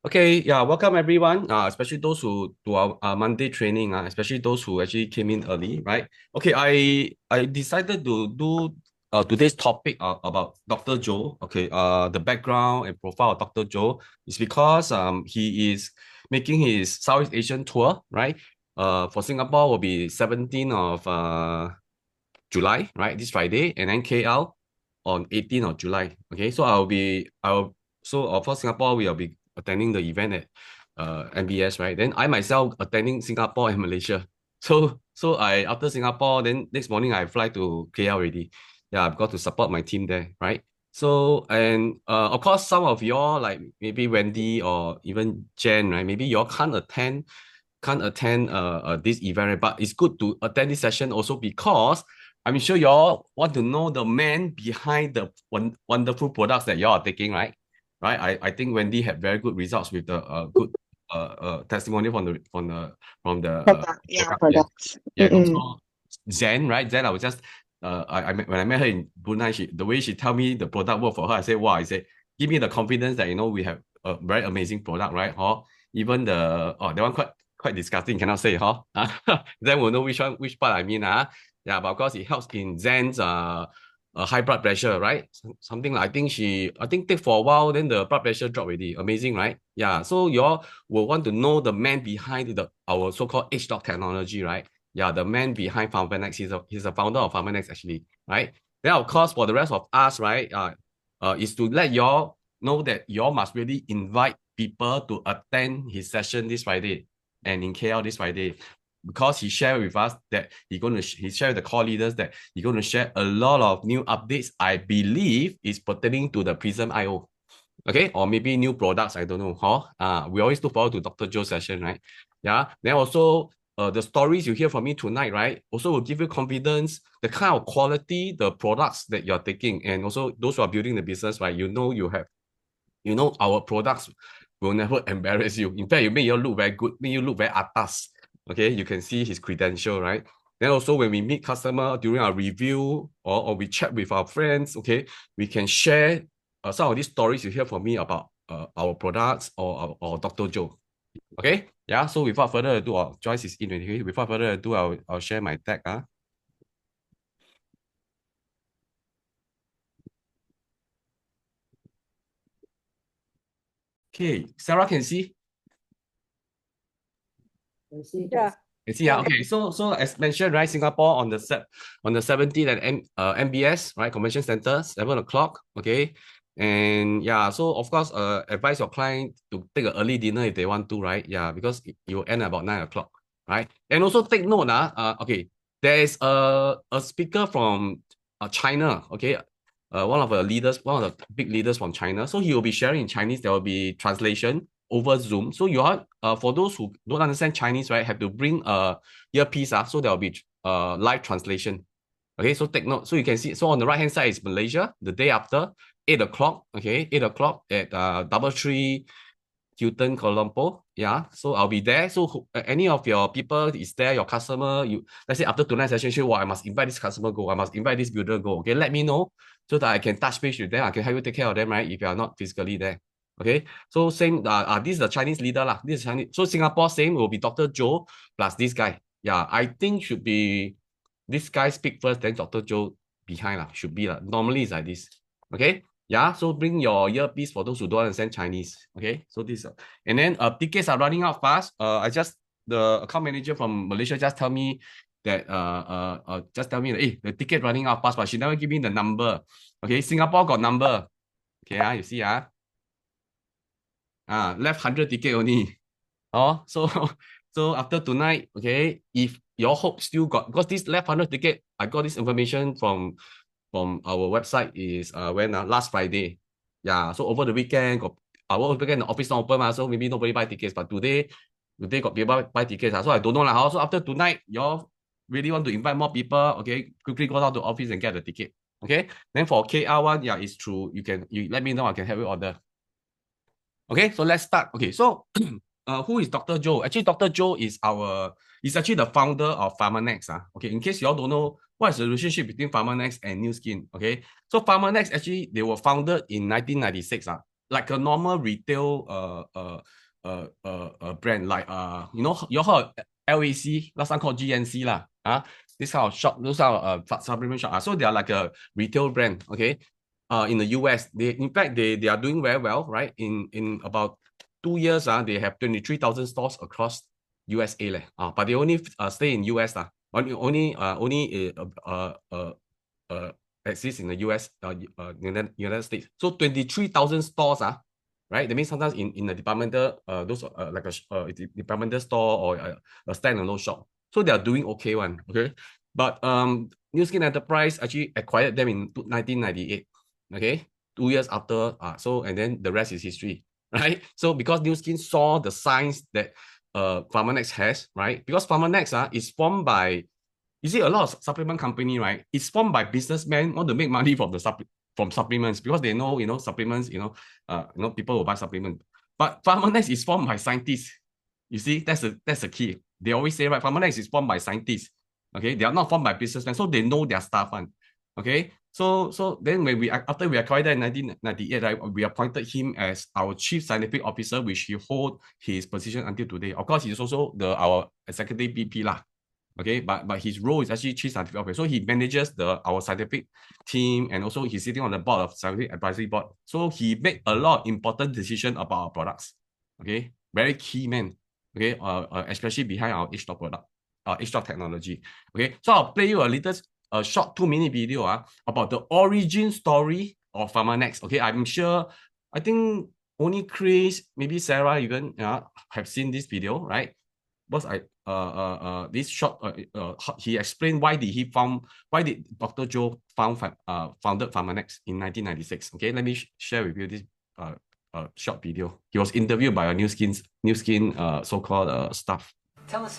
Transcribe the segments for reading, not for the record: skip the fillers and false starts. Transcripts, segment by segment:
Okay, yeah, welcome everyone, especially those who do our Monday training, especially those who actually came in early, right? Okay, I decided to do today's topic about Dr. Joe. Okay, the background and profile of Dr. Joe is because he is making his Southeast Asian tour, right? For Singapore will be 17th of July, right? This Friday, and then KL on 18th of July. Okay, so for Singapore, we'll be attending the event at MBS, right? Then I myself attending Singapore and Malaysia. So I after Singapore, then next morning I fly to KL already. Yeah, I've got to support my team there, right? So and of course some of y'all like maybe Wendy or even Jen, right? Maybe y'all can't attend this event, right? But it's good to attend this session also because I'm sure y'all want to know the man behind the wonderful products that y'all are taking, right? Right. I think Wendy had very good results with the good testimony from the Product, yeah, product. Yes. products. Yeah, and Mm-mm. also Zen, right? Zen, I was just when I met her in Brunei, the way she tell me the product work for her, I said, wow, I said, give me the confidence that we have a very amazing product, right? Or even that one quite disgusting, cannot say, huh? Then we'll know which part I mean. Yeah, but of course it helps in Zen's high blood pressure, right? Something like I think take for a while, then the blood pressure drop already. Amazing, right? Yeah. So you all will want to know the man behind our so-called H-Dog technology, right? Yeah, the man behind Pharmanex. He's a founder of Pharmanex actually, right? Then of course for the rest of us, right? Is to let y'all know that y'all must really invite people to attend his session this Friday and in KL this Friday because he shared with us that he shared with the core leaders that he's going to share a lot of new updates. I believe is pertaining to the Prism IO. Okay, or maybe new products. I don't know. Huh? We always look forward to Dr. Joe's session, right? Yeah. Then also the stories you hear from me tonight, right? Also will give you confidence, the kind of quality, the products that you're taking, and also those who are building the business, right? Our products will never embarrass you. In fact, you make you look very good, make you look very atas. Okay, you can see his credential, right? Then also when we meet customer during our review or we chat with our friends, okay, we can share some of these stories you hear from me about our products or Dr. Joe. Okay, yeah. So without further ado, Joyce is in already. Without further ado, I'll share my tag. Okay, Sarah can see. Yeah. You see, okay. So as mentioned, right, Singapore on the 17th at MBS, right, Convention Center, 7 o'clock. Okay. And yeah, so of course, advise your client to take an early dinner if they want to, right? Yeah, because it will end about 9 o'clock, right? And also take note, okay, there is a speaker from China, okay, one of the big leaders from China. So he will be sharing in Chinese. There will be translation over Zoom. So you are for those who don't understand Chinese, right, have to bring a earpiece. So there will be live translation. Okay, so take note. So you can see. So on the right hand side is Malaysia. The day after, 8 o'clock. Okay, 8 o'clock at DoubleTree Hilton Kuala Lumpur. Yeah, so I'll be there. So any of your people is there, your customer, let's say after tonight's session, sure, I must invite this customer go. I must invite this builder go. Okay, let me know so that I can touch base with them. I can help you take care of them, right? If you are not physically there. Okay, so same. This is the Chinese leader lah. This is Chinese. So Singapore same will be Dr. Joe plus this guy. Yeah, I think should be this guy speak first, then Dr. Joe behind lah. Should be lah. Normally it's like this. Okay. Yeah, so bring your earpiece for those who don't understand Chinese. Okay, so this, and then tickets are running out fast. The account manager from Malaysia just tell me that hey, the ticket running out fast, but she never give me the number. Okay, Singapore got number. Okay, you see left 100 ticket only. Oh, so so after tonight, okay, if your hope still got because this left 100 ticket, I got this information from our website is when last Friday. Yeah, so over the weekend got our weekend the office not open, so maybe nobody buy tickets. But today got people buy tickets. So I don't know lah. Also after tonight, y'all really want to invite more people, okay, quickly go down to office and get the ticket. Okay. Then for KR one, yeah, it's true. You let me know, I can help you order. Okay, so let's start. Okay, so who is Dr. Joe? Actually, Dr. Joe is actually the founder of Pharmanex. Okay, in case you all don't know, what is the relationship between Pharmanex and Nu Skin? Okay, so Pharmanex actually they were founded in 1996. like a normal retail brand, like you know, you heard LAC, last time called GNC lah. This kind of shop, those kind of supplement shop. So they are like a retail brand, okay? In the US, in fact they are doing very well, right? In about 2 years, they have 23,000 stores across USA leh. But they only stay in US lah. Only exist in the US, United States. So 23,000 stores, right? That means sometimes in a departmental, those like a departmental store or a standalone shop. So they are doing okay one, okay? But Nu Skin Enterprise actually acquired them in 1998, okay? 2 years after, and then the rest is history, right? So because Nu Skin saw the signs that Pharmanex has, right? Because Pharmanex is formed by, you see, a lot of supplement company, right? It's formed by businessmen want to make money from from supplements because they know, supplements, people will buy supplement. But Pharmanex is formed by scientists. You see, that's the key. They always say, right, Pharmanex is formed by scientists. Okay, they are not formed by businessmen, so they know their stuff. Okay, so then when after we acquired that in 1998, right, we appointed him as our chief scientific officer, which he hold his position until today. Of course, he's also our executive VP lah. Okay, but his role is actually chief scientific officer. So he manages our scientific team, and also he's sitting on the board of scientific advisory board. So he made a lot of important decisions about our products. Okay, very key man. Okay, especially behind our H-Talk product, H-Talk technology. Okay, so I'll play you a short 2-minute video about the origin story of Pharmanex. Okay, I'm sure, I think only Chris, maybe Sarah even have seen this video, right? Because this short, he explained why did Dr. Joe founded Pharmanex in 1996. Okay, let me share with you this short video. He was interviewed by a Nu Skin so-called staff. Tell us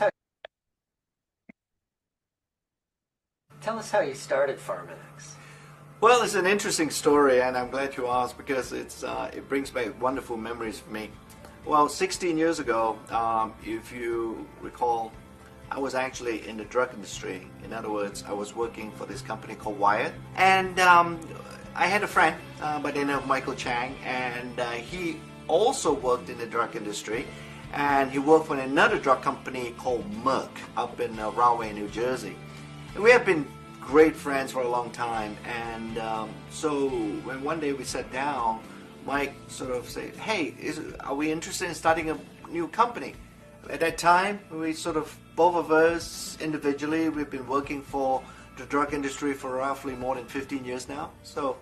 how you started Pharmanex. Well, it's an interesting story, and I'm glad you asked because it brings back wonderful memories for me. Well, 16 years ago, if you recall, I was actually in the drug industry. In other words, I was working for this company called Wyeth, and I had a friend by the name of Michael Chang, and he also worked in the drug industry, and he worked for another drug company called Merck up in Rahway, New Jersey. And we have been great friends for a long time, and so when one day we sat down, Mike sort of said, hey, are we interested in starting a new company? At that time, we sort of, both of us individually, we've been working for the drug industry for roughly more than 15 years now. So,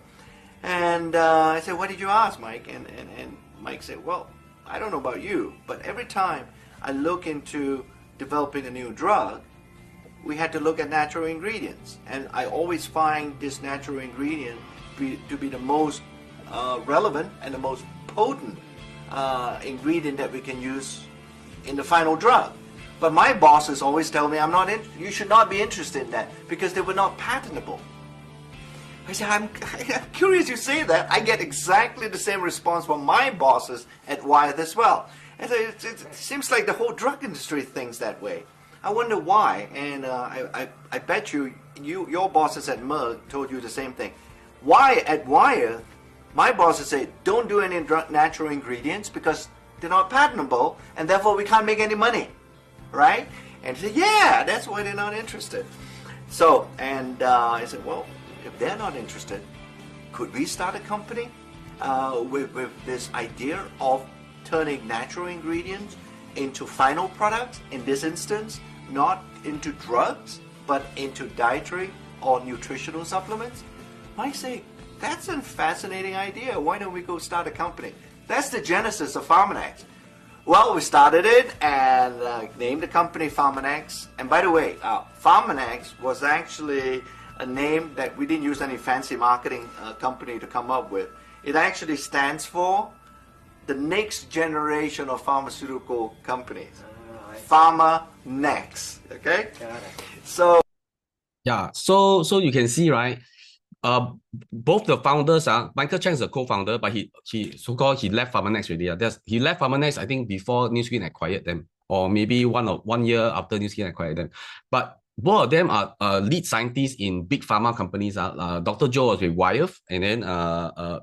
and I said, what did you ask, Mike? And Mike said, well, I don't know about you, but every time I look into developing a new drug, we had to look at natural ingredients. And I always find this natural ingredient to be the most relevant and the most potent ingredient that we can use in the final drug. But my bosses always tell me you should not be interested in that because they were not patentable. I said, I'm curious you say that. I get exactly the same response from my bosses at Wyeth as well. And so it seems like the whole drug industry thinks that way. I wonder why, and I bet your bosses at Merck told you the same thing. Why at Wyeth, my bosses say, don't do any natural ingredients because they're not patentable, and therefore we can't make any money, right? And he said, yeah, that's why they're not interested. So, and I said, well, if they're not interested, could we start a company with this idea of turning natural ingredients into final products, in this instance, not into drugs, but into dietary or nutritional supplements? Mike say, that's a fascinating idea. Why don't we go start a company? That's the genesis of Pharmanex. Well, we started it and named the company Pharmanex. And by the way, Pharmanex was actually a name that we didn't use any fancy marketing company to come up with. It actually stands for the next generation of pharmaceutical companies. Pharmanex. Okay? Got it. So Yeah, so you can see, right? Both the founders Michael Chang is a co-founder, but he left Pharmanex already. He left Pharmanex, I think, before Nu Skin acquired them, or maybe 1 year after Nu Skin acquired them. But both of them are lead scientists in big pharma companies. Dr. Joe was with Wyeth, and then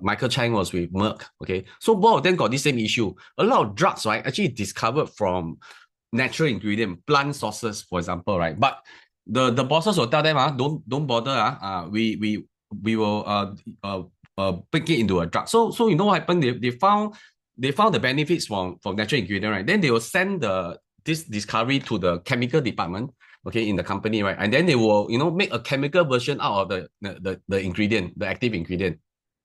Michael Chang was with Merck. Okay, so both of them got the same issue. A lot of drugs, right, actually discovered from natural ingredient, plant sources, for example, right? But the bosses will tell them, don't bother, we will bake it into a drug. So you know what happened? They found the benefits from natural ingredient, right? Then they will send this discovery to the chemical department, okay, in the company, right? And then they will, make a chemical version out of the ingredient, the active ingredient.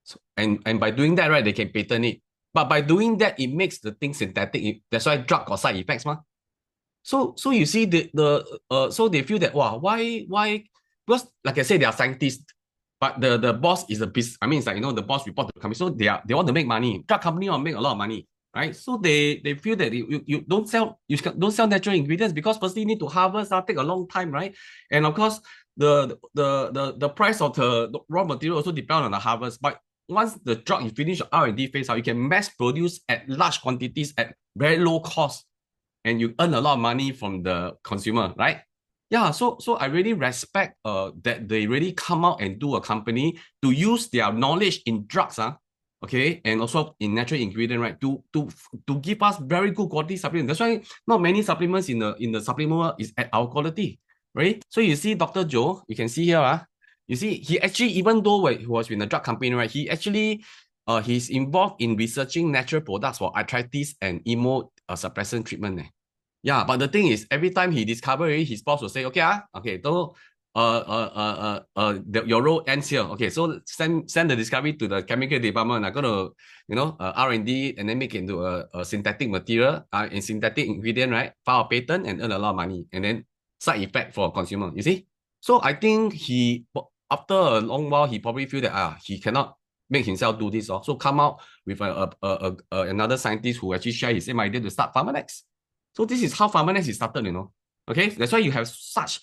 So, and by doing that, right, they can patent it. But by doing that, it makes the thing synthetic. That's why drug got side effects, ma. So you see so they feel that, wow, why, because like I said, they are scientists, but the boss is a business. I mean, it's like, the boss report to the company, so they want to make money. Drug company want to make a lot of money, right? So they feel that you don't sell natural ingredients, because firstly you need to harvest, take a long time, right? And of course the price of the raw material also depend on the harvest. But once the drug you finish R&D phase, you can mass produce at large quantities at very low cost, and you earn a lot of money from the consumer, right? Yeah, so I really respect that they really come out and do a company to use their knowledge in drugs, okay, and also in natural ingredient, right, to give us very good quality supplements. That's why not many supplements in the supplement world is at our quality, right? So you see Dr. Joe, you can see here, you see he actually, even though he was in a drug company, right, he actually he's involved in researching natural products for arthritis and immunosuppressant treatment. Yeah, but the thing is, every time he discovered it, his boss will say, okay, so your role ends here. Okay, so send the discovery to the chemical department. I'm gonna, R&D, and then make it into a synthetic material, in synthetic ingredient, right? File a patent and earn a lot of money, and then side effect for consumer. You see? So I think after a long while, he probably feel that he cannot make himself do this. So come out with another scientist who actually share his same idea to start Pharmanex. So this is how Pharmanex is started, Okay, that's why you have such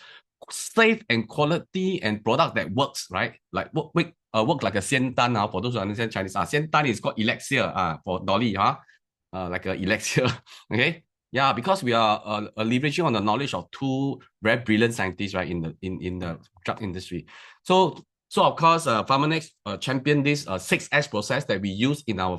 safe and quality and product that works, right? Like work like a Xian Dan, for those who understand Chinese. Xian Dan is called elixir, for Dolly, like a elixir. Okay, yeah, because we are leveraging on the knowledge of two very brilliant scientists, right, in the drug industry. So of course, Pharmanex championed this 6S process that we use in our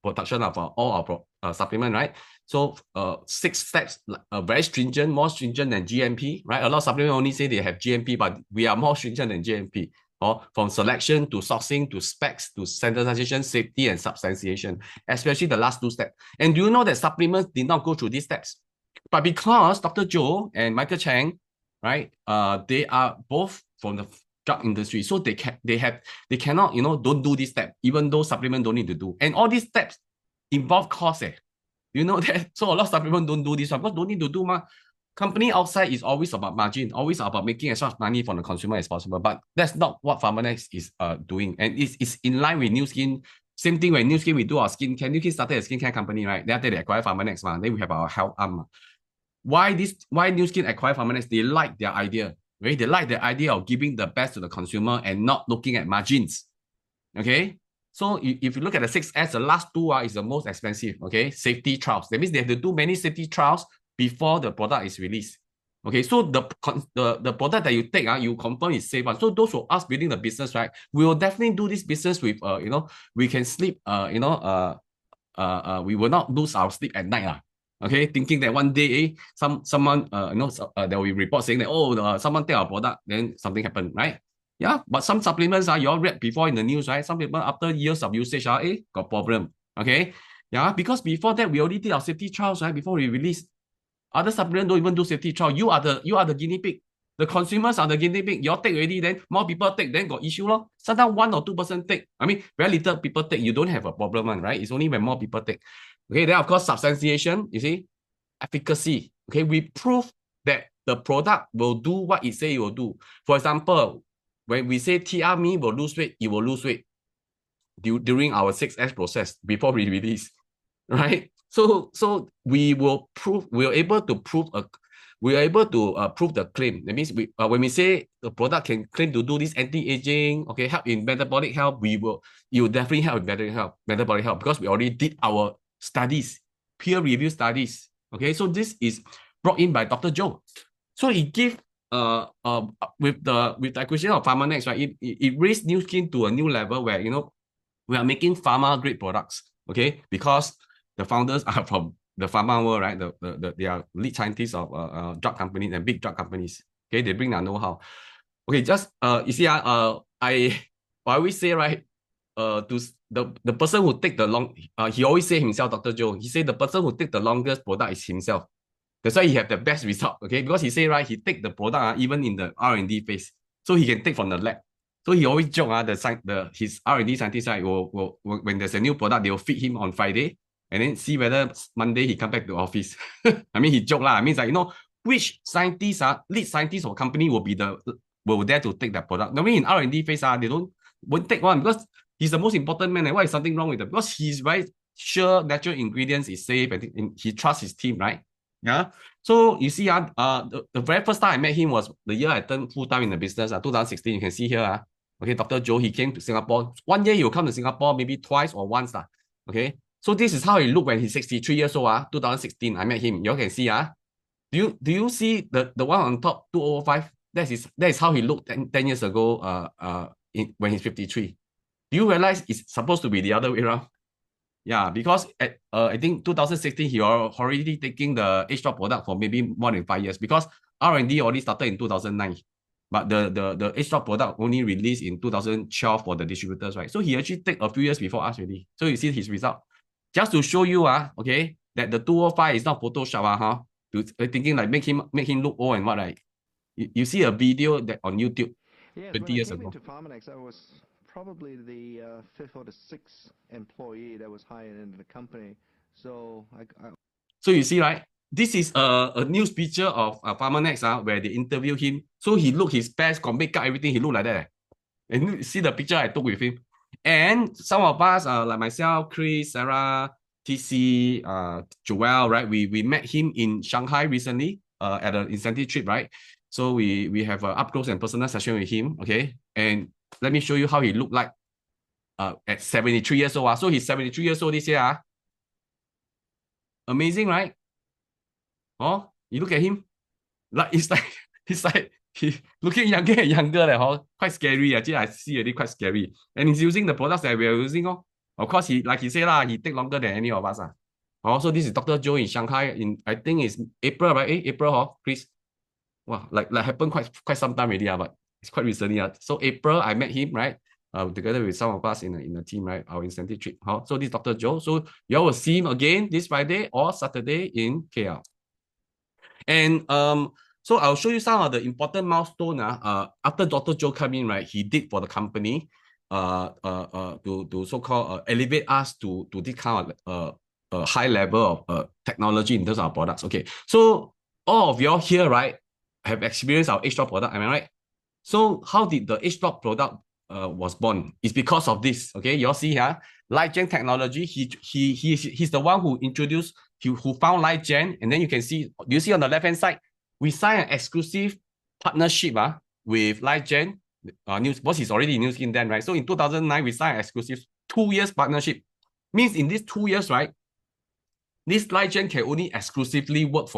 production of all our supplement, right? So 6 steps, very stringent, more stringent than GMP, right? A lot of supplements only say they have GMP, but we are more stringent than GMP. From selection to sourcing to specs to standardization, safety, and substantiation, especially the last 2 steps. And do you know that supplements did not go through these steps? But because Dr. Joe and Michael Chang, right, they are both from the drug industry, so they cannot, don't do this step, even though supplement don't need to do. And all these steps involve cost. You know that? So a lot of supplements don't do this one because don't need to do. Company outside is always about margin, always about making as much money from the consumer as possible. But that's not what Pharmanex is doing. And it's in line with Nu Skin. Same thing when Nu Skin, we do our skincare. Nu Skin started a skincare company, right? Then after they acquire Pharmanex, then we have our health arm. Why Nu Skin acquire Pharmanex? They like their idea, right? They like the idea of giving the best to the consumer and not looking at margins. Okay? So if you look at the 6S, the last 2 is the most expensive, okay? Safety trials. That means they have to do many safety trials before the product is released. Okay, so the product that you take, you confirm is safe. So those who us building the business, right, we will definitely do this business with, we can sleep, we will not lose our sleep at night. Okay, thinking that one day, someone, there will be reports saying that, someone take our product, then something happened, right? Yeah, but some supplements, you all read before in the news, right? Some people, after years of usage, got problem. Okay, yeah, because before that, we already did our safety trials, right? Before we release. Other supplements don't even do safety trial. You are the guinea pig. The consumers are the guinea pig. You all take already, then more people take, then got issue. Sometimes 1 or 2% take. I mean, very little people take. You don't have a problem, right? It's only when more people take. Okay, then of course, substantiation, you see, efficacy. Okay, we prove that the product will do what it say it will do. For example, when we say TRME will lose weight, it will lose weight during our 6S process before we release, right? So we will prove, we are able to prove the claim. That means when we say the product can claim to do this anti-aging, okay, help in metabolic health, it will definitely help in metabolic health because we already did our studies, peer review studies. Okay, so this is brought in by Dr. Joe. So he gave with the acquisition of PharmaNext, right, it raised Nu Skin to a new level where, you know, we are making pharma grade products, okay? Because the founders are from the pharma world, right? They are lead scientists of drug companies and big drug companies. Okay, they bring their know-how. Okay, just you see, I always say, right, to the person who take the long, he always say himself, Dr. Joe. He say the person who take the longest product is himself. That's why he have the best result. Okay, because he say, right, he take the product even in the R&D phase, so he can take from the lab. So he always joke, his R&D scientist, right, will when there's a new product, they will feed him on Friday and then see whether Monday he come back to office. I mean, he joke lah. I mean, like, you know, which scientists lead scientists or company will dare to take that product. I mean, in R&D phase, they won't take one because he's the most important man. And why is something wrong with it? Because he's very sure natural ingredients is safe and he trusts his team, right? Yeah. So you see, the very first time I met him was the year I turned full time in the business, 2016. You can see here, okay, Dr. Joe, he came to Singapore. One year he will come to Singapore, maybe twice or once, okay. So this is how he looked when he's 63 years old, 2016. I met him. You all can see, Do you see the one on top, 2005? That is how he looked 10 years ago, when he's 53. Do you realize it's supposed to be the other way around? Yeah, because at I think 2016 he already taking the H-Drop product for maybe more than 5 years because R&D already started in 2009, but the H-Drop product only released in 2012 for the distributors, right? So he actually take a few years before us already. So you see his result. Just to show you, okay, that the 205 is not Photoshop, thinking like make him look old and what, right? You see a video that on YouTube 20 years ago. When I came into PharmaNext, I was probably the fifth or the sixth employee that was hired into the company. So So you see, right? This is a news picture of PharmaNext, where they interview him. So he look his best, makeup, everything. He look like that. And you see the picture I took with him. And some of us, like myself, Chris, Sarah, TC, Joel, right? We met him in Shanghai recently at an incentive trip, right? So we have an up close and personal session with him, okay? And let me show you how he looked like at 73 years old. So he's 73 years old this year. Amazing, right? Oh, you look at him, like he's like he looking younger and younger. Quite scary. Actually, I see it quite scary. And he's using the products that we are using. Of course, like he said, he take longer than any of us. So this is Dr. Joe in Shanghai I think it's April, right? April, Chris. Wow, like happened quite some time already, but it's quite recently. So April, I met him, right? Together with some of us in the team, right? Our incentive trip. So this is Dr. Joe. So you all will see him again this Friday or Saturday in KL. And so I'll show you some of the important milestones after Dr. Joe came in, right? He did for the company to so-called elevate us to this kind of high level of technology in terms of our products. Okay, so all of y'all here, right, have experienced our H-Drop product, am I right? So how did the H-Drop product was born? It's because of this. Okay, you all see here, LightGen technology. He's the one who introduced, who found LightGen, and then you can see. Do you see on the left hand side? We signed an exclusive partnership with LightGen. Because he's already in Nu Skin then, right? So in 2009, we signed an exclusive 2 years partnership. Means in these 2 years, right, this LightGen can only exclusively work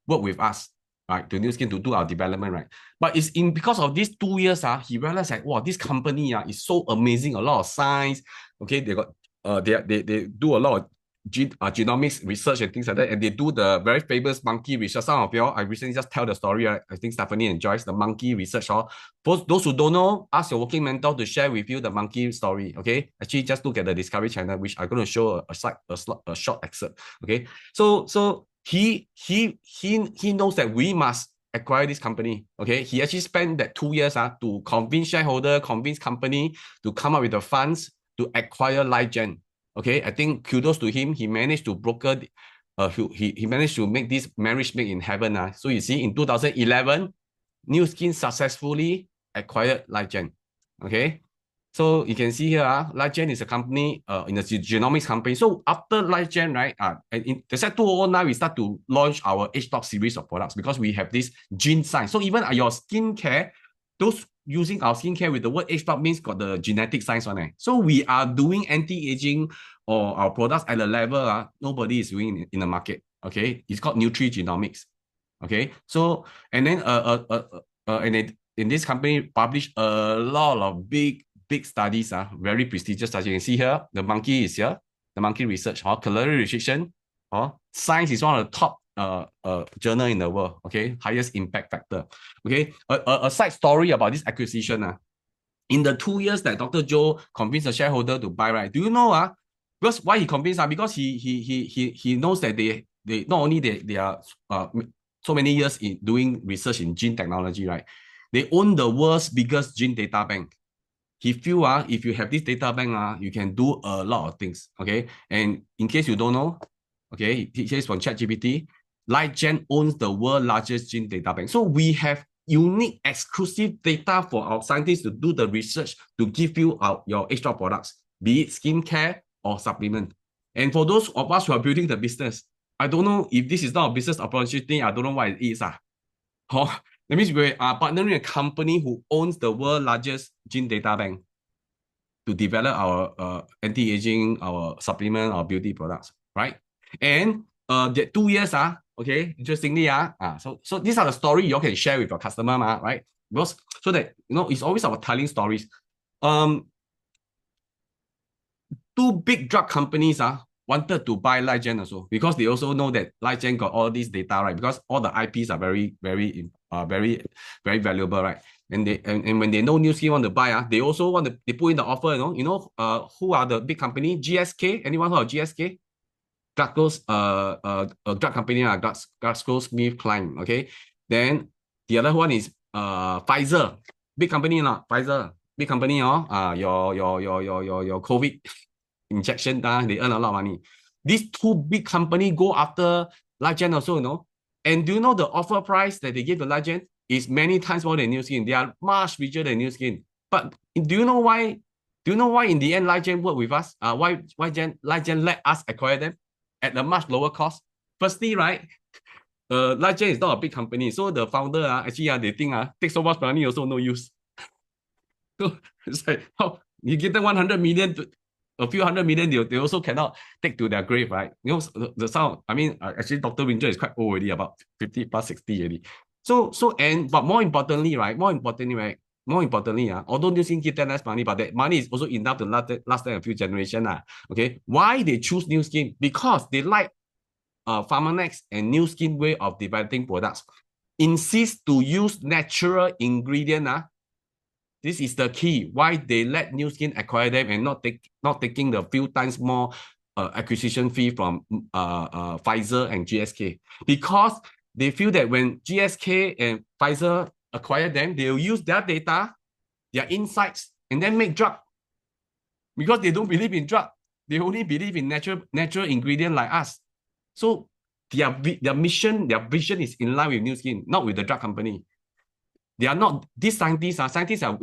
with us, right, to Nu Skin to do our development, right? But it's because of these 2 years, he realized like, wow, this company is so amazing, a lot of science. Okay, they got they do a lot of genomics research and things like that, and they do the very famous monkey research. Some of y'all, I recently just tell the story, right? I think Stephanie and Joyce, the monkey research. For those who don't know, ask your working mentor to share with you the monkey story. Okay, actually just look at the Discovery Channel, which I'm going to show a short excerpt. Okay, so he knows that we must acquire this company. Okay, he actually spent that 2 years to convince shareholder, convince company to come up with the funds to acquire LightGen. Okay, I think kudos to him. He managed to broker, he managed to make this marriage made in heaven. So you see, in 2011, Nu Skin successfully acquired LightGen. Okay, so you can see here, LightGen is a company, in a genomics company. So after LightGen, right, in the set 2009, we start to launch our H-Drop series of products because we have this gene science. So even your skincare, those using our skincare with the word H-Drop means got the genetic science on it. So we are doing anti-aging or our products at a level nobody is doing in the market. Okay, it's called Nutri Genomics. Okay, so and then and in this company publish a lot of big studies, very prestigious studies. You can see here, the monkey is here, the monkey research, calorie restriction, Science is one of the top journal in the world, okay, highest impact factor. Okay, a side story about this acquisition. In the 2 years that Dr. Joe convinced the shareholder to buy, right? Do you know, because why he convinced, because he knows that they not only they are so many years in doing research in gene technology, right? They own the world's biggest gene data bank. He feel if you have this data bank, you can do a lot of things. Okay, and in case you don't know, okay, here's from ChatGPT. Ligand owns the world's largest gene data bank. So we have unique exclusive data for our scientists to do the research to give you your extra products, be it skincare or supplement. And for those of us who are building the business, I don't know if this is not a business opportunity. I don't know what it is. That means we are partnering a company who owns the world's largest gene data bank to develop our anti-aging, our supplement, our beauty products, right? And the 2 years, okay, interestingly, so these are the story you can share with your customer, right? Because so that it's always about telling stories. 2 big drug companies wanted to buy Ligand also, because they also know that Ligand got all this data, right? Because all the IPs are very valuable, right? And when they know Nu Skin want to buy, they also want to put in the offer. Who are the big company? GSK. Anyone heard of GSK? Drug company, GlaxoSmithKline. Okay. Then the other one is Pfizer. Big company, Pfizer. Big company, your COVID injection, they earn a lot of money. These 2 big companies go after Ligand also, And do you know the offer price that they give to Ligand is many times more than Nu Skin? They are much richer than Nu Skin. But do you know why? Do you know why in the end Ligand work with us? Why Ligand let us acquire them at a much lower cost? Firstly, right, Ligand is not a big company, so the founder actually they think take so much money also no use. So it's like, you give them 100 million to a few hundred million, they also cannot take to their grave, right? The sound. I mean, actually, Dr. Winter is quite old already, about 50 plus 60 already. But more importantly, although Nu Skin give them less money, but that money is also enough to last them a few generations. Okay, why they choose Nu Skin? Because they like Pharmanex and Nu Skin way of developing products. Insist to use natural ingredient. This is the key why they let Nu Skin acquire them and not taking the few times more acquisition fee from Pfizer and GSK, because they feel that when GSK and Pfizer acquire them, they will use their data, their insights, and then make drug. Because they don't believe in drug, they only believe in natural ingredient like us. So their mission, their vision is in line with Nu Skin, not with the drug company. They are not, these scientists are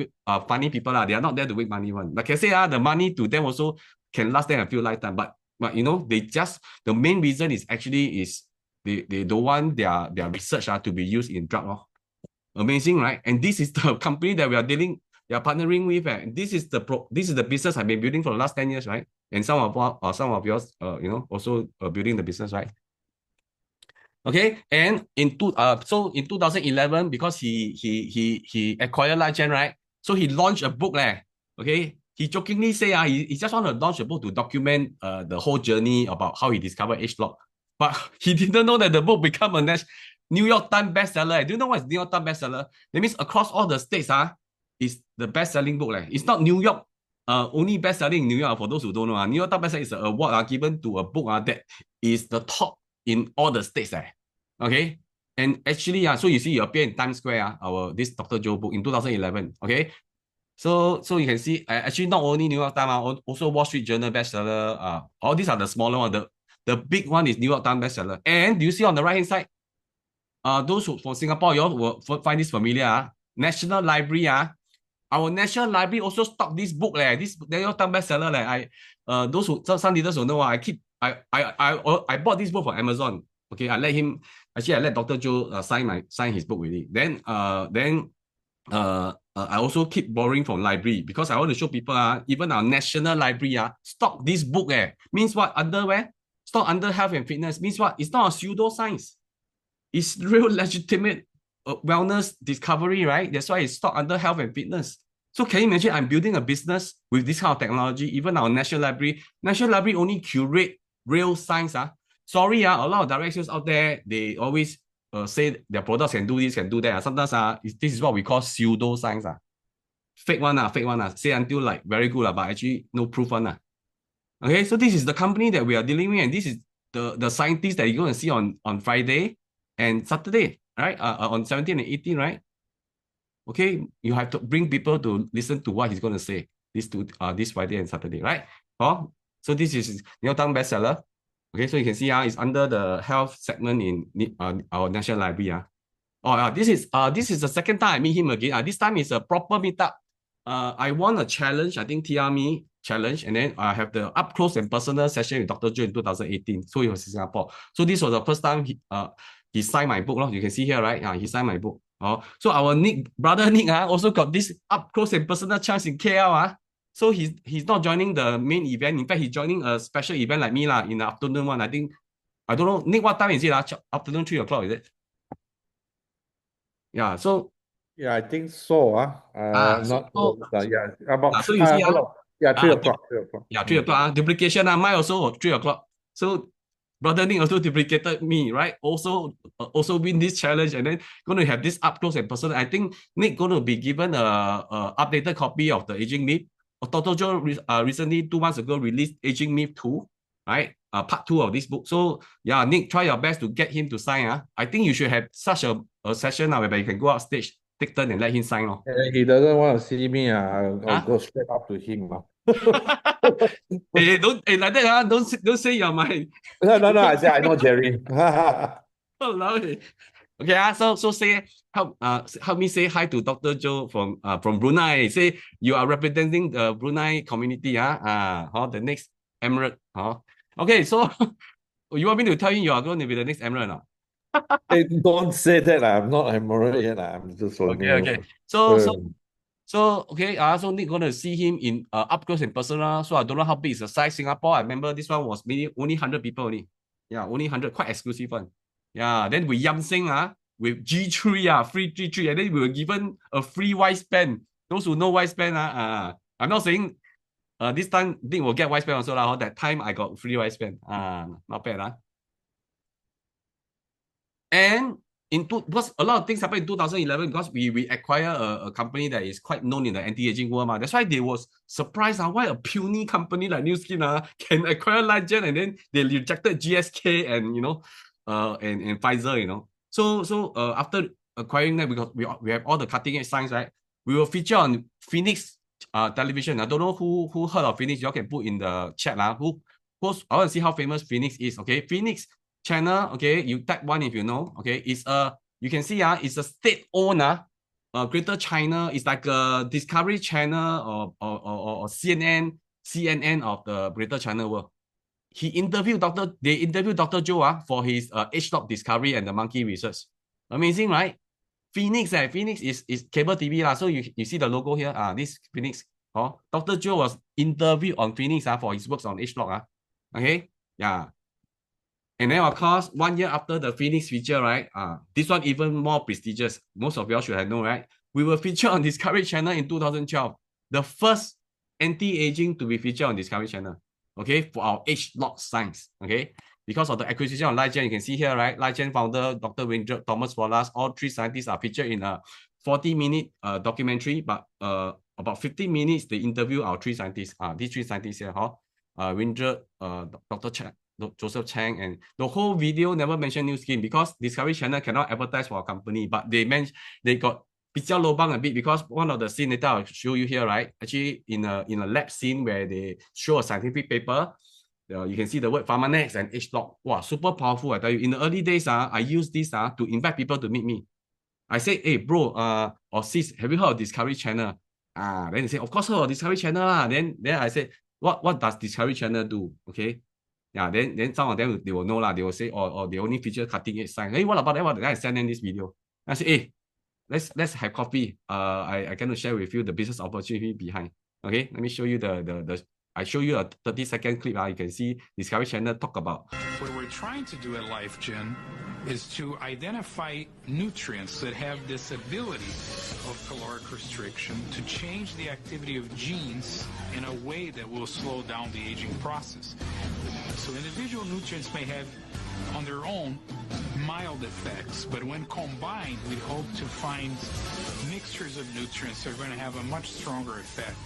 funny people. They are not there to make money. Like I say, the money to them also can last them a few lifetime. But they just, the main reason is actually they don't want their research to be used in drug. Amazing, right? And this is the company that we are partnering with. And this is the business I've been building for the last 10 years, right? And some of yours, also building the business, right? Okay, and in 2011, because he acquired Ligand, right? So he launched a book, okay. He jokingly say he just want to launch a book to document the whole journey about how he discovered ageLOC. But he didn't know that the book become a New York Times bestseller. Do you know what is New York Times bestseller? That means across all the states, is the best-selling book. It's not New York only best-selling in New York. For those who don't know, New York Times bestseller is an award given to a book that is the top in all the states. Okay, and actually, so you see, you appear in Times Square, this Dr. Joe book in 2011. Okay, so you can see, actually not only New York Times, also Wall Street Journal bestseller. All these are the smaller one. The big one is New York Times bestseller. And do you see on the right hand side? Those who from Singapore, you all will find this familiar. National Library, our National Library also stock this book, this New York Times bestseller. Those who some leaders will know. I bought this book from Amazon. Okay, I let Dr. Joe sign his book with it. Then I also keep borrowing from library, because I want to show people even our National Library stock this book. Means what? Under where? Stock under health and fitness. Means what? It's not a pseudoscience. It's real legitimate wellness discovery, right? That's why it's stock under health and fitness. So can you imagine I'm building a business with this kind of technology? Even our National Library only curate real science. Sorry, a lot of directions out there, they always say their products can do this, can do that. Sometimes this is what we call pseudoscience. Fake one. Say until like very good, but actually no proof one. Okay, so this is the company that we are dealing with, and this is the scientists that you're going to see on Friday and Saturday, right? On 17 and 18, right? Okay, you have to bring people to listen to what he's going to say this Friday and Saturday, right? So this is New York Times bestseller. Okay, so you can see it's under the health segment in our National Library. This is the second time I meet him again. This time is a proper meetup. I won a challenge, I think TRME challenge, and then I have the up close and personal session with Dr. Joe in 2018. So he was in Singapore. So this was the first time he signed my book. You can see here, right? He signed my book. So our brother Nick also got this up close and personal chance in KL. So he's not joining the main event. In fact, he's joining a special event like me in the afternoon one. I don't know, Nick, what time is it? Afternoon 3 o'clock, is it? Yeah, so yeah, I think so. Not yeah, about so you see, 3 o'clock. 3 o'clock. Yeah, 3 o'clock. Duplication. Mine also 3 o'clock. So brother Nick also duplicated me, right? Also win this challenge, and then going to have this up close and personal. I think Nick going to be given a updated copy of the Aging Myth. Dr. Joe recently 2 months ago released Aging Myth 2, right? Part 2 of this book. So yeah, Nick, try your best to get him to sign. I think you should have such a session whereby you can go out stage, take turn and let him sign. He doesn't want to see me. I'll go straight up to him. Hey, don't like that. Don't say you're my. No. I say I know Jerry. Okay, so say help me say hi to Dr. Joe from Brunei. Say you are representing the Brunei community. The next emirate. Okay, so you want me to tell you are going to be the next emirate? Hey, don't say that. I'm not emirate yet. I'm just okay. So Nick gonna see him in up close and personal. So I don't know how big is the size. Singapore, I remember this one was maybe only 100 people only. Yeah, only 100, quite exclusive one. Yeah, then we Yam Sing with G3 free G3, and then we were given a free wise pen. Those who know wise pen I'm not saying this time Nick will get wise pen also that time I got free wise pen. Not bad And because a lot of things happened in 2011 because we acquire a company that is quite known in the anti-aging world. That's why they was surprised why a puny company like Nu Skin can acquire Ligent, and then they rejected GSK and and Pfizer. So after acquiring that, because we have all the cutting edge science, right? We will feature on Phoenix television. I don't know who heard of Phoenix. You all can put in the chat. I want to see how famous Phoenix is. Okay, Phoenix channel, okay, you type 1 if you know, okay, it's you can see it's a state-owned Greater China. It's like a Discovery Channel or CNN of the Greater China world. They interviewed Dr. Joe for his H-Lock discovery and the monkey research. Amazing, right? Phoenix is cable TV so you see the logo here. This Phoenix. Dr. Joe was interviewed on Phoenix for his works on H-Lock. Okay, yeah. And then, of course, 1 year after the Phoenix feature, right? This one even more prestigious. Most of y'all should have known, right? We were featured on Discovery Channel in 2012. The first anti-aging to be featured on Discovery Channel, okay, for our H-Lock science, okay? Because of the acquisition of Ligent, you can see here, right? Ligent founder, Dr. Windrop, Thomas Wallace, all 3 scientists are featured in a 40-minute documentary, but about 15 minutes, they interview our 3 scientists. These 3 scientists here, Windrop, Dr. Chang, Joseph Chang, and the whole video never mentioned Nu Skin because Discovery Channel cannot advertise for our company, but they got Pijiao Lobang a bit because one of the scene later I'll show you here, right? Actually, in a lab scene where they show a scientific paper, you can see the word Pharmanex and H-Lock. Wow, super powerful, I tell you. In the early days, I used this to invite people to meet me. I say, hey, bro, or sis, have you heard of Discovery Channel? Then they say, of course, heard of Discovery Channel. Then I said, what does Discovery Channel do? Okay. Yeah, then some of them, they will know. They will say, or they only feature cutting edge science. Hey, what about that? Then I send them this video. I say, hey, let's have coffee. I cannot share with you the business opportunity behind. Okay, let me show you the I show you a 30-second clip. You can see Discovery Channel talk about. What we're trying to do at LifeGen is to identify nutrients that have this ability of caloric restriction to change the activity of genes in a way that will slow down the aging process. So individual nutrients may have on their own mild effects, but when combined, we hope to find mixtures of nutrients that are going to have a much stronger effect.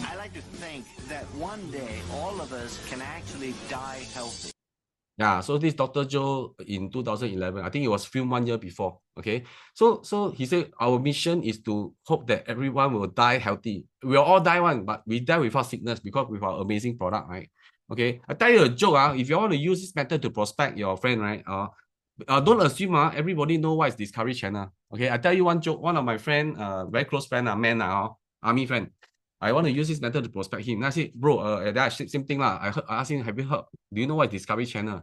I like to think that one day all of us can actually die healthy. Yeah, so this Dr. Joe in 2011, I think it was filmed 1 year before. Okay, so he said our mission is to hope that everyone will die healthy. We'll all die one, but we die without sickness because with our amazing product, right? Okay, I tell you a joke. If you want to use this method to prospect your friend, right? Don't assume everybody know what is Discovery Channel. Okay, I tell you one joke. One of my friend, very close friend, army friend. I want to use this method to prospect him. I said, bro, that same thing lah. I asked him, have you heard? Do you know what is Discovery Channel?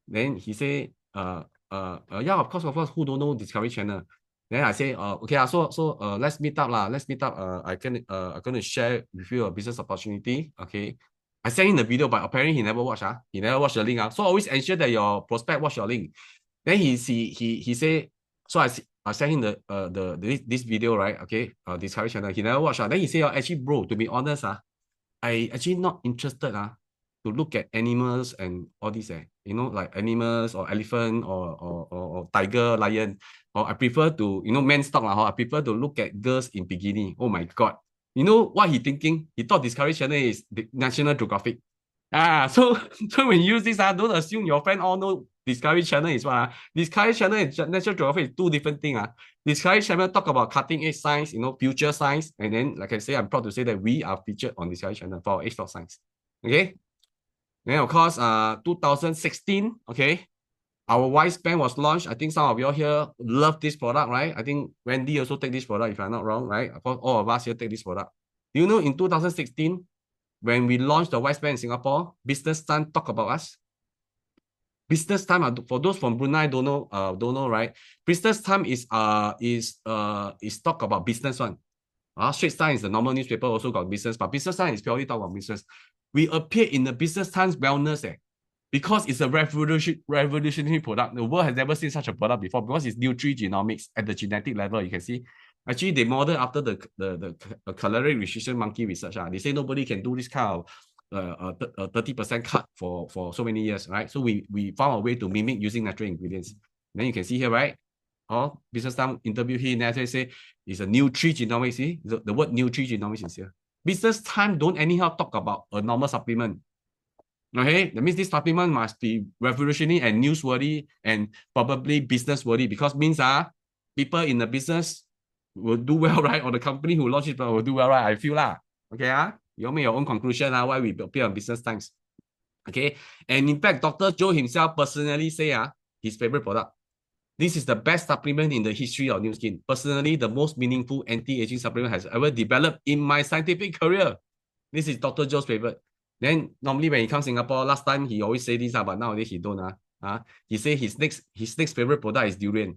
Then he say, yeah, of course. Who don't know Discovery Channel? Then I say, okay, so let's meet up lah. Let's meet up. I'm gonna share with you a business opportunity. Okay. I sent him the video, but apparently he never watched. He never watched the link. So always ensure that your prospect watch your link. Then he say, so I sent him this video, right? Okay, Discovery Channel. He never watched. Then he say, actually, bro, to be honest, I actually not interested to look at animals and all this, you know, like animals or elephant or tiger, lion. Or I prefer to, you know, men's talk I prefer to look at girls in bikini. Oh my God. You know what he thinking? He thought Discovery Channel is the National Geographic. So when you use this, don't assume your friend all know Discovery Channel is what. Discovery Channel and National Geographic is two different things. Discovery Channel talk about cutting edge science, you know, future science. And then, like I say, I'm proud to say that we are featured on Discovery Channel for our age talk science. Okay. Then of course, 2016, okay, our Wise Band was launched. I think some of you here love this product, right? I think Wendy also take this product, if I'm not wrong, right? Of course, all of us here take this product. You know, in 2016, when we launched the Wise Band in Singapore, Business Time talk about us. Business Time, for those from Brunei don't know, right? Business Time is talk about business one. Straits Times is the normal newspaper, also got business, but Business Time is purely talk about business. We appear in the Business Times Wellness because it's a revolutionary product. The world has never seen such a product before because it's nutrigenomics at the genetic level. You can see, actually, they model after the caloric restriction monkey research. They say nobody can do this kind of 30% cut for so many years, right? So we found a way to mimic using natural ingredients. Then you can see here, right? Business Time interview here, and they say it's a nutrigenomics. See, the word nutrigenomics is here. Business Time don't anyhow talk about a normal supplement. Okay, that means this supplement must be revolutionary and newsworthy and probably business-worthy because means people in the business will do well, right? Or the company who launched it will do well, right? I feel lah. Okay, you make your own conclusion why we appear on Business Times. Okay, and in fact, Dr. Joe himself personally say his favorite product. This is the best supplement in the history of Nu Skin. Personally, the most meaningful anti-aging supplement has ever developed in my scientific career. This is Dr. Joe's favorite. Then normally when he comes to Singapore, last time he always say this, but nowadays he don't. He say his next favorite product is durian.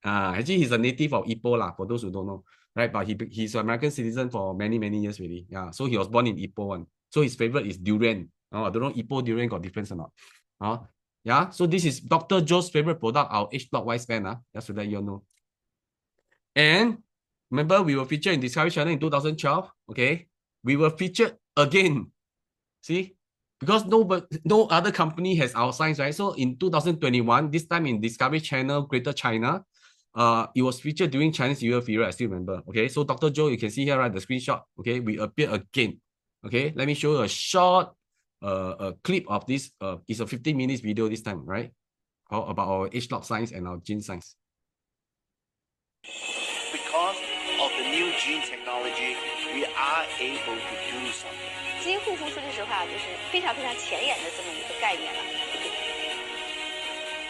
Actually he's a native of Ipoh for those who don't know, right? But he's an American citizen for many years already. Yeah, so he was born in Ipoh one. So his favorite is durian. I don't know Ipoh durian got difference or not. Yeah, so this is Dr. Joe's favorite product, our H-Block Wise Band. Just to let you know. And remember, we were featured in Discovery Channel in 2012. Okay, we were featured again. See, because no other company has our science, right? So in 2021, this time in Discovery Channel, Greater China, it was featured during Chinese New Year period. I still remember. Okay, so Dr. Joe, you can see here, right, the screenshot. Okay, we appear again. Okay, let me show you a short a clip of this. It's a 15 minutes video this time, right? About our H-Lock science and our gene science. Because of the new gene technology, we are able to do something. 基因护肤，说句实话，就是非常前沿的这么一个概念了。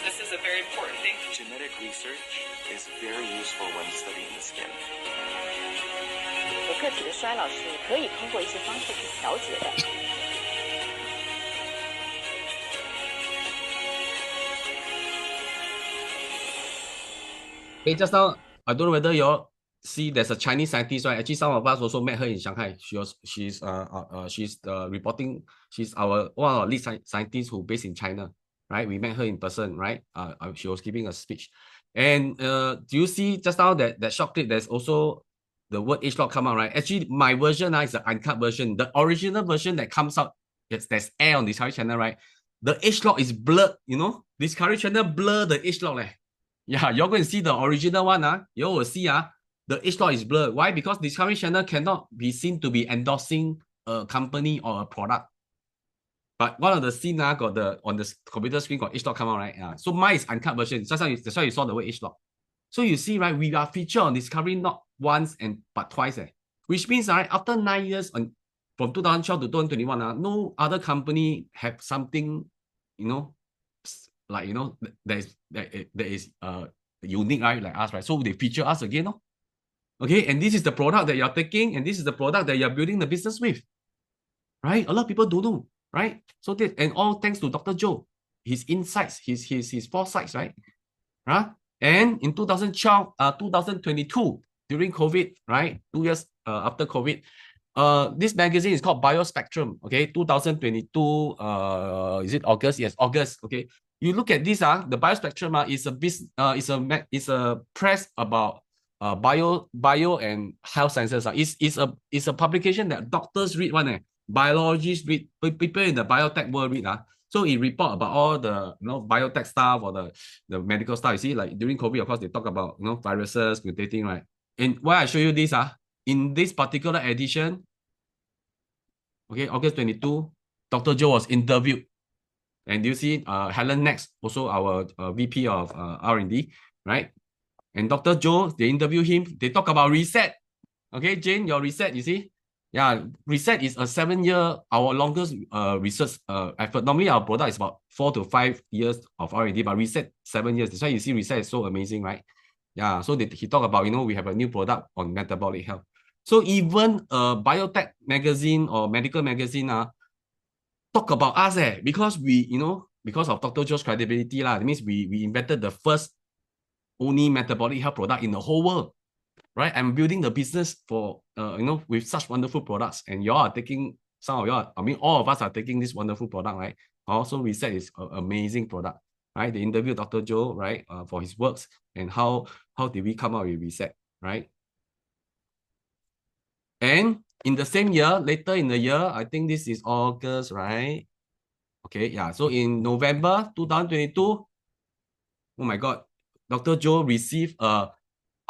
This is a very important thing. Genetic research is very useful when studying the skin. 个体的衰老是可以通过一些方式去调节的。Okay, just now, I don't know whether you see there's a Chinese scientist, right? Actually, some of us also met her in Shanghai. She's reporting. She's one of our lead scientists who based in China, right? We met her in person, right? She was giving a speech, and do you see just now that short clip? There's also the word age lock come out, right? Actually, my version is the uncut version. The original version that comes out, there's air on Discovery Channel, right? The age lock is blurred, you know. Discovery Channel blur the age lock, Yeah, you're going to see the original one, you will see, the age lock is blurred. Why? Because Discovery Channel cannot be seen to be endorsing a company or a product. But one of the scene got on the computer screen got age lock come out, right? So mine is uncut version. That's why you saw the word age lock. So you see, right, we are featured on Discovery not once but twice, which means, right, after 9 years from 2012 to 2021, no other company have something, you know, like, you know, that is unique, right, like us, right? So they feature us again, no? Okay, and this is the product that you're taking, and this is the product that you're building the business with, right? A lot of people don't know, right? So this, and all thanks to Dr. Joe, his insights, his foresights, right? And in 2022, during COVID, right? 2 years after COVID, this magazine is called BioSpectrum, okay? 2022, is it August? Yes, August, okay? You look at this, the BioSpectrum is a press about bio and health sciences. It's a publication that doctors read one, biologists read, people in the biotech world read. So it report about all the biotech stuff or the medical stuff. You see, like during COVID, of course, they talk about viruses mutating, right? And why I show you this, in this particular edition, okay, August 22, Dr. Joe was interviewed. And you see Helen Next, also our VP of R&D, right? And Dr. Joe, they interview him. They talk about reset. Okay, Jane, your reset, you see? Yeah, reset is a 7-year, our longest research effort. Normally, our product is about 4 to 5 years of R&D, but reset 7 years. That's why you see reset is so amazing, right? Yeah, so he talked about, we have a new product on metabolic health. So even a biotech magazine or medical magazine talk about us, because because of Dr. Joe's credibility, that means we invented the first only metabolic health product in the whole world. Right, I'm building the business for with such wonderful products, and y'all are taking all of us are taking this wonderful product, right? Also, Reset is an amazing product, right? They interviewed Dr. Joe, right, for his works and how did we come out with Reset, right? And in the same year, later in the year, I think this is August, right? Okay, yeah. So in November 2022, oh my God, Dr. Joe received a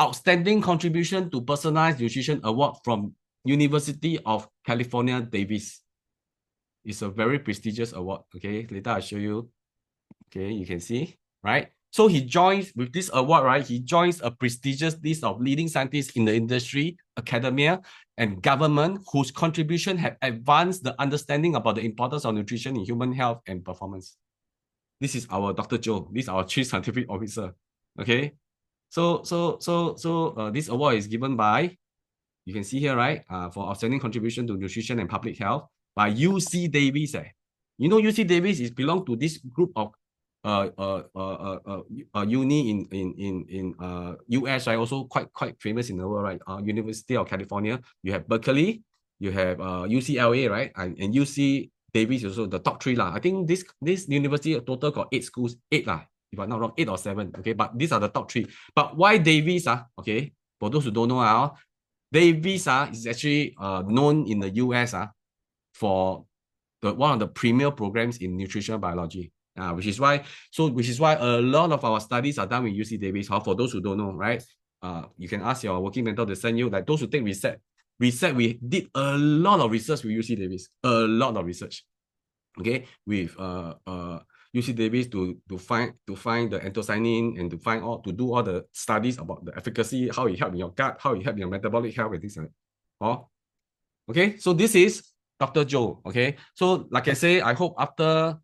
Outstanding Contribution to Personalized Nutrition Award from University of California, Davis. It's a very prestigious award, okay? Later I'll show you. Okay, you can see, right? So he joins, with this award, right? He joins a prestigious list of leading scientists in the industry, academia, and government whose contribution have advanced the understanding about the importance of nutrition in human health and performance. This is our Dr. Joe. This is our Chief Scientific Officer, okay? So this award is given by, you can see here, right? For outstanding contribution to nutrition and public health by UC Davis. UC Davis is belong to this group of uni in US, right? Also quite famous in the world, right? University of California. You have Berkeley, you have UCLA, right? And UC Davis also the top 3 I think this university total got 8 schools, 8 if I'm not wrong, 8 or 7, okay? But these are the top 3. But why Davis, okay? For those who don't know, Davis is actually known in the US for one of the premier programs in nutritional biology, which is why a lot of our studies are done with UC Davis. For those who don't know, right? You can ask your working mentor to send you, like those who take Reset. Reset, we did a lot of research with UC Davis, a lot of research, okay? With UC Davis to find the anthocyanin and to do all the studies about the efficacy, how it helps in your gut, how it helps in your metabolic health and things like that. Okay, so this is Dr. Joe. Okay, so like I say, I hope after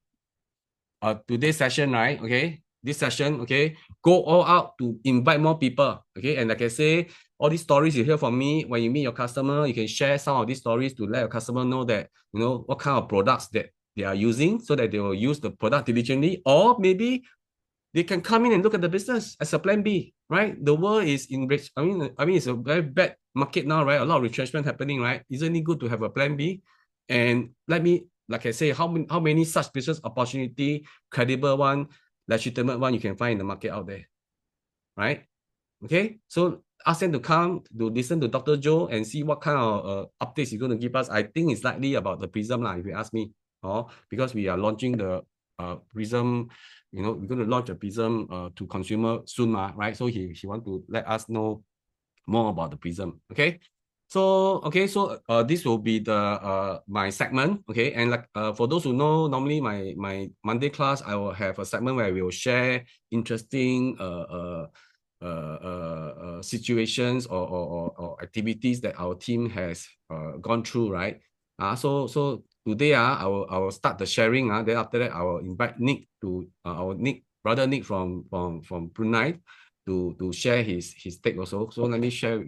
today's session, right? Okay, this session, okay, go all out to invite more people. Okay, and like I say, all these stories you hear from me, when you meet your customer, you can share some of these stories to let your customer know that what kind of products that they are using, so that they will use the product diligently, or maybe they can come in and look at the business as a plan B, right? The world is in rich. I mean, it's a very bad market now, right? A lot of retrenchment happening, right? Isn't it good to have a plan B? And let me, like I say, how many such business opportunity, credible one, legitimate one you can find in the market out there, right? Okay, so ask them to come to listen to Dr. Joe and see what kind of updates he's going to give us. I think it's likely about the Prism if you ask me, because we are launching the Prism. We're going to launch a Prism to consumer soon, right? So he want to let us know more about the Prism. Okay. So this will be the my segment. Okay, and like for those who know, normally my Monday class I will have a segment where we will share interesting situations or activities that our team has gone through, right? So today I will start the sharing. Then after that I will invite Nick to our brother Nick from Brunei to share his take also. So let me share